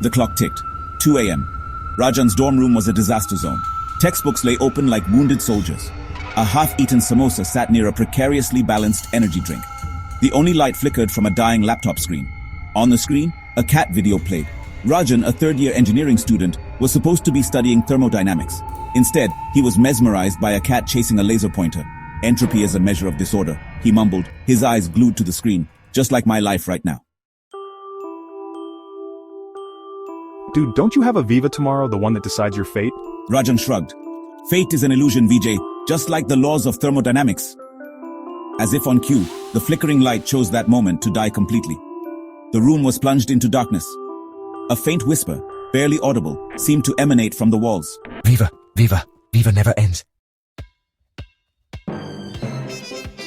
The clock ticked. 2 a.m. Rajan's dorm room was a disaster zone. Textbooks lay open like wounded soldiers. A half-eaten samosa sat near a precariously balanced energy drink. The only light flickered from a dying laptop screen. On the screen, a cat video played. Rajan, a third-year engineering student, was supposed to be studying thermodynamics. Instead, he was mesmerized by a cat chasing a laser pointer. Entropy is a measure of disorder, he mumbled, his eyes glued to the screen, just like my life right now. Dude, don't you have a Viva tomorrow, the one that decides your fate? Rajan shrugged. Fate is an illusion, Vijay, just like the laws of thermodynamics. As if on cue, the flickering light chose that moment to die completely. The room was plunged into darkness. A faint whisper, barely audible, seemed to emanate from the walls. Viva, Viva, Viva never ends.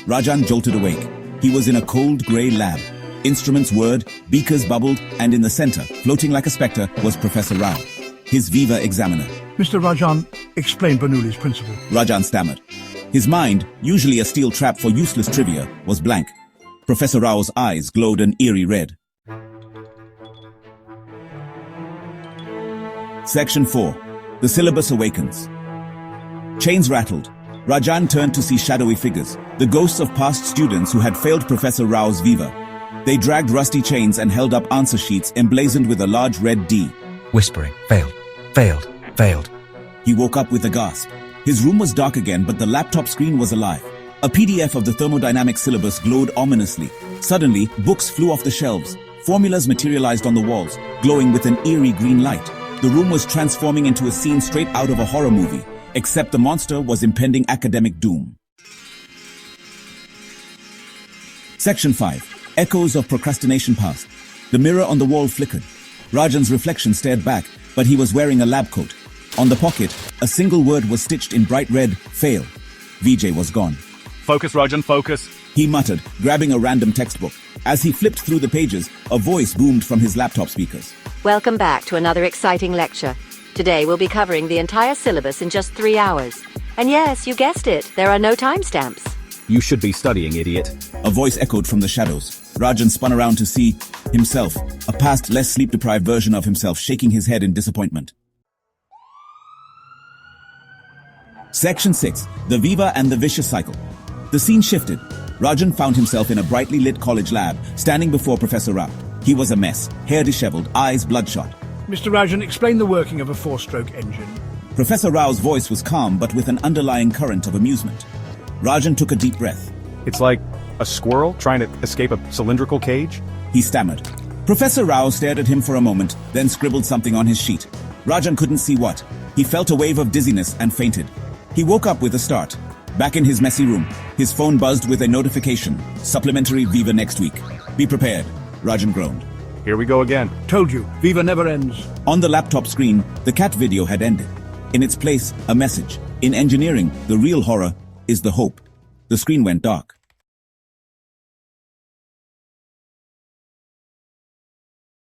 Rajan jolted awake. He was in a cold grey lab. Instruments whirred, beakers bubbled, and in the center, floating like a specter, was Professor Rao, his Viva examiner. Mr. Rajan, explain Bernoulli's principle. Rajan stammered. His mind, usually a steel trap for useless trivia, was blank. Professor Rao's eyes glowed an eerie red. Section 4. The Syllabus Awakens. Chains rattled. Rajan turned to see shadowy figures, the ghosts of past students who had failed Professor Rao's Viva. They dragged rusty chains and held up answer sheets emblazoned with a large red D. Whispering, failed, failed, failed. He woke up with a gasp. His room was dark again, but the laptop screen was alive. A PDF of the thermodynamics syllabus glowed ominously. Suddenly, books flew off the shelves. Formulas materialized on the walls, glowing with an eerie green light. The room was transforming into a scene straight out of a horror movie, except the monster was impending academic doom. Section 5. Echoes of procrastination past. The mirror on the wall flickered. Rajan's reflection stared back, but he was wearing a lab coat. On the pocket, a single word was stitched in bright red, fail. Vijay was gone. Focus, Rajan, focus. He muttered, grabbing a random textbook. As he flipped through the pages, a voice boomed from his laptop speakers. Welcome back to another exciting lecture. Today we'll be covering the entire syllabus in just 3 hours. And yes, you guessed it, there are no timestamps. You should be studying, idiot. A voice echoed from the shadows. Rajan spun around to see himself, a past, less sleep-deprived version of himself, shaking his head in disappointment. Section 6. The Viva and the Vicious Cycle. The scene shifted. Rajan found himself in a brightly lit college lab, standing before Professor Rao. He was a mess, hair disheveled, eyes bloodshot. Mr. Rajan, explain the working of a 4-stroke engine. Professor Rao's voice was calm, but with an underlying current of amusement. Rajan took a deep breath. It's like a squirrel trying to escape a cylindrical cage? He stammered. Professor Rao stared at him for a moment, then scribbled something on his sheet. Rajan couldn't see what. He felt a wave of dizziness and fainted. He woke up with a start. Back in his messy room, his phone buzzed with a notification. Supplementary Viva next week. Be prepared. Rajan groaned. Here we go again. Told you, Viva never ends. On the laptop screen, the cat video had ended. In its place, a message. In engineering, the real horror is the hope. The screen went dark.